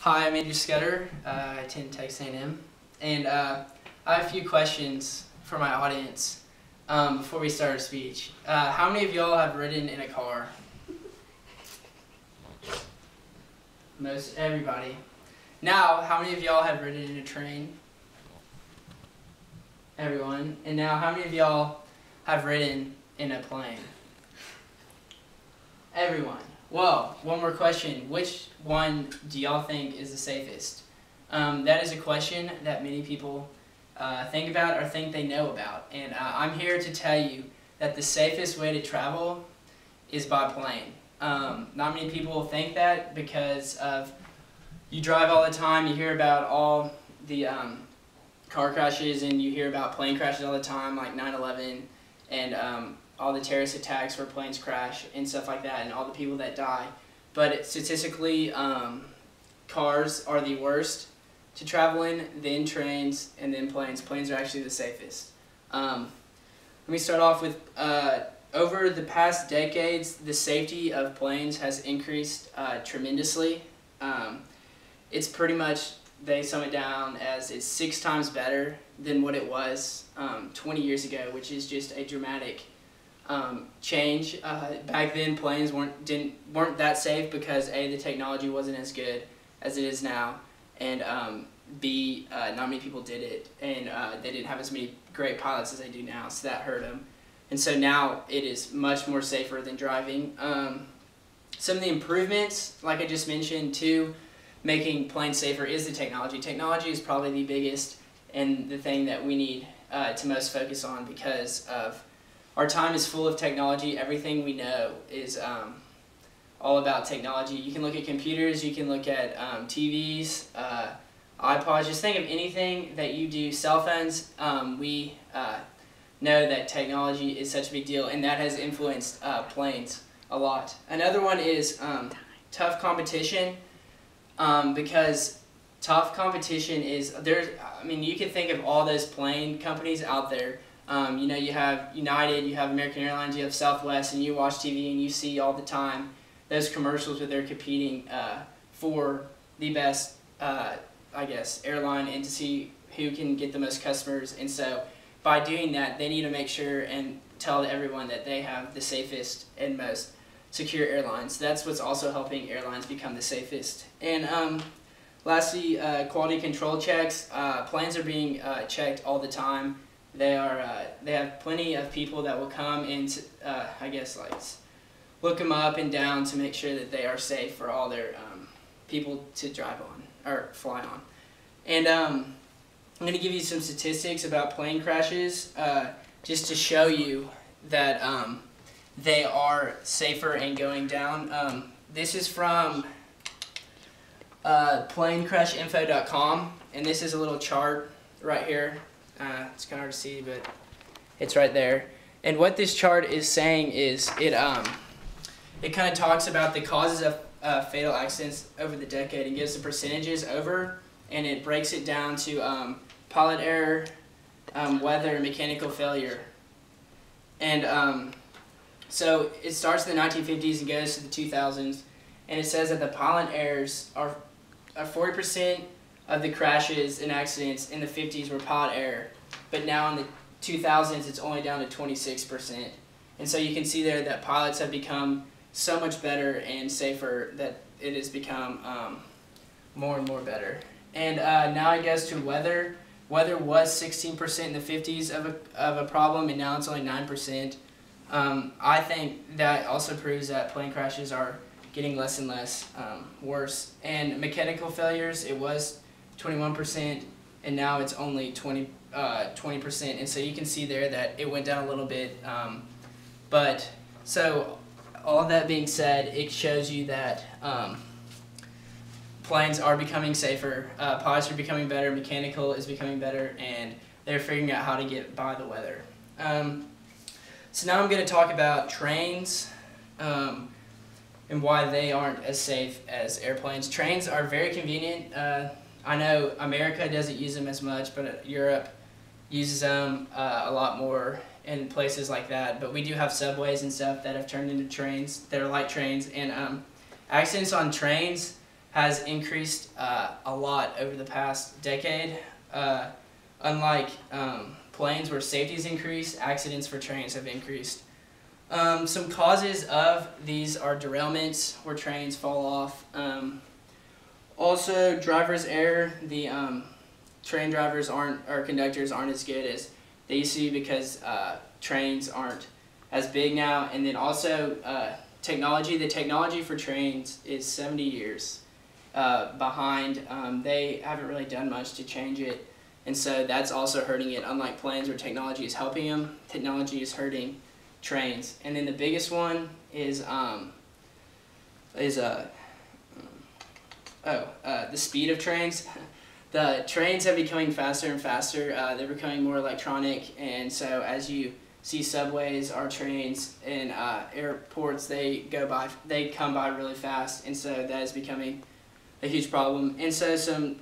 Hi, I'm Scudder. I attend Texas A&M, and I have a few questions for my audience before we start our speech. How many of y'all have ridden in a car? Most everybody. Now, how many of y'all have ridden in a train? Everyone. And now, how many of y'all have ridden in a plane? Everyone. Well, one more question. Which one do y'all think is the safest? That is a question that many people think about or think they know about. And I'm here to tell you that the safest way to travel is by plane. Not many people think that because of you drive all the time, you hear about all the car crashes, and you hear about plane crashes all the time, like 9/11 and all the terrorist attacks where planes crash and stuff like that, and all the people that die. But statistically, cars are the worst to travel in, then trains, and then planes. Planes are actually the safest. Let me start off with, over the past decades, the safety of planes has increased tremendously. It's pretty much, they sum it down as it's 6 times better than what it was 20 years ago, which is just a dramatic change. Back then, planes weren't that safe because A, the technology wasn't as good as it is now, and B, not many people did it, and they didn't have as many great pilots as they do now, so that hurt them. And so now it is much more safer than driving. Some of the improvements, like I just mentioned, to making planes safer is the technology. Technology is probably the biggest and the thing that we need to most focus on, because of our time is full of technology. Everything we know is all about technology. You can look at computers, you can look at TVs, iPods. Just think of anything that you do. Cell phones, we know that technology is such a big deal, and that has influenced planes a lot. Another one is tough competition, because tough competition is, you can think of all those plane companies out there. You know, you have United, you have American Airlines, you have Southwest, and you watch TV and you see all the time those commercials where they're competing for the best, I guess, airline, and to see who can get the most customers. And so by doing that, they need to make sure and tell everyone that they have the safest and most secure airlines. That's what's also helping airlines become the safest. And lastly, quality control checks. Planes are being checked all the time. They have plenty of people that will come and look them up and down to make sure that they are safe for all their people to drive on or fly on. And I'm going to give you some statistics about plane crashes just to show you that they are safer and going down. This is from planecrashinfo.com, and this is a little chart right here. It's kind of hard to see, but it's right there. And what this chart is saying is it kind of talks about the causes of fatal accidents over the decade and gives the percentages over, and it breaks it down to pilot error, weather, and mechanical failure. And so it starts in the 1950s and goes to the 2000s, and it says that the pilot errors are 40% of the crashes and accidents in the 50s were pilot error, but now in the 2000s it's only down to 26%. And so you can see there that pilots have become so much better and safer that it has become more and more better. And now it goes to weather. Weather was 16% in the 50s of a problem, and now it's only 9%. I think that also proves that plane crashes are getting less and less worse. And mechanical failures, it was 21%, and now it's only 20%. And so you can see there that it went down a little bit. But so all that being said, it shows you that planes are becoming safer, pilots are becoming better, mechanical is becoming better, and they're figuring out how to get by the weather. So now I'm going to talk about trains and why they aren't as safe as airplanes. Trains are very convenient. I know America doesn't use them as much, but Europe uses them a lot more in places like that. But we do have subways and stuff that have turned into trains that are like trains. And accidents on trains has increased a lot over the past decade. Unlike planes where safety's increased, accidents for trains have increased. Some causes of these are derailments where trains fall off. Also, driver's error. The train drivers or conductors aren't as good as they used to be because trains aren't as big now. And then also technology. The technology for trains is 70 years behind. They haven't really done much to change it. And so that's also hurting it. Unlike planes where technology is helping them, technology is hurting trains. And then the biggest one is the speed of trains. The trains have becoming faster and faster. They're becoming more electronic, and so as you see subways or trains in airports, they come by really fast, and so that is becoming a huge problem. And so some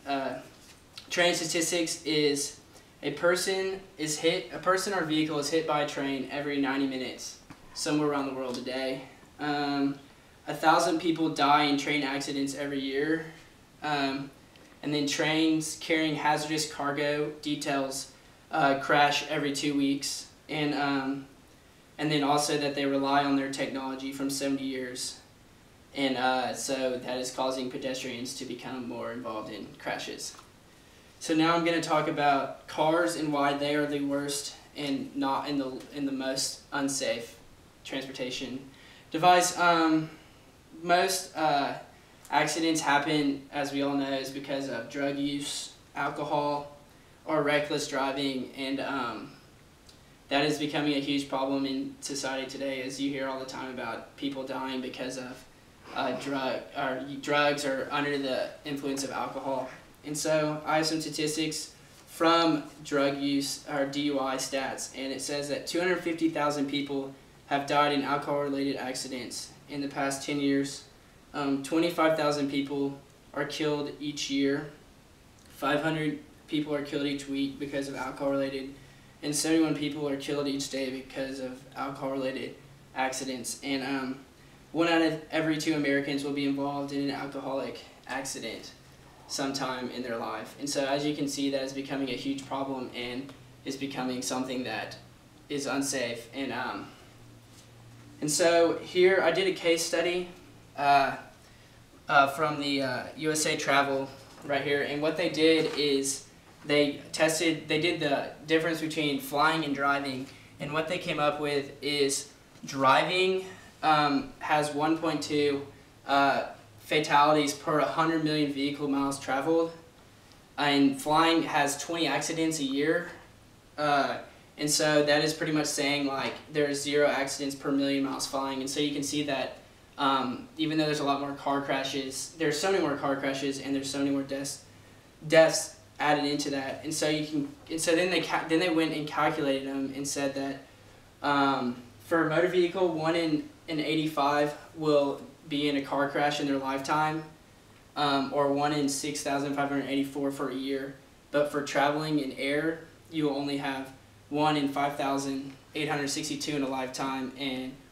train statistics is a person or vehicle is hit by a train every 90 minutes somewhere around the world today. 1,000 people die in train accidents every year. And then trains carrying hazardous cargo details crash every 2 weeks. And then also that they rely on their technology from 70 years. And so that is causing pedestrians to become more involved in crashes. So now I'm going to talk about cars and why they are the worst and not in the most unsafe transportation device. Most accidents happen, as we all know, is because of drug use, alcohol, or reckless driving, and that is becoming a huge problem in society today, as you hear all the time about people dying because of drugs or under the influence of alcohol. And so I have some statistics from drug use or DUI stats, and it says that 250,000 people have died in alcohol-related accidents in the past 10 years. 25,000 people are killed each year. 500 people are killed each week because of alcohol-related, and 71 people are killed each day because of alcohol-related accidents. And 1 out of every 2 Americans will be involved in an alcoholic accident sometime in their life. And so as you can see, that is becoming a huge problem and is becoming something that is unsafe. And so here I did a case study from the USA Travel right here, and what they did is they did the difference between flying and driving, and what they came up with is driving has 1.2 fatalities per 100 million vehicle miles traveled, and flying has 20 accidents a year, and so that is pretty much saying like there's 0 accidents per million miles flying. And so you can see that even though there's a lot more car crashes, there's so many more car crashes and there's so many more deaths added into that. And so then they went and calculated them and said that for a motor vehicle, 1 in 85 will be in a car crash in their lifetime, or 1 in 6,584 for a year. But for traveling in air, you will only have 1 in 5,862 in a lifetime,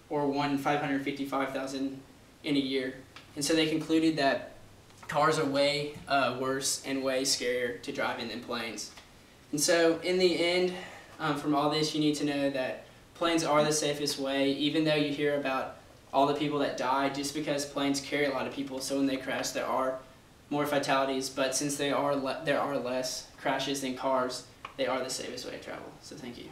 or 1 in 555,000 in a year. And so they concluded that cars are way worse and way scarier to drive in than planes. And so in the end, from all this, you need to know that planes are the safest way, even though you hear about all the people that die, just because planes carry a lot of people, so when they crash there are more fatalities, but since there are less crashes than cars, they are the safest way to travel. So thank you.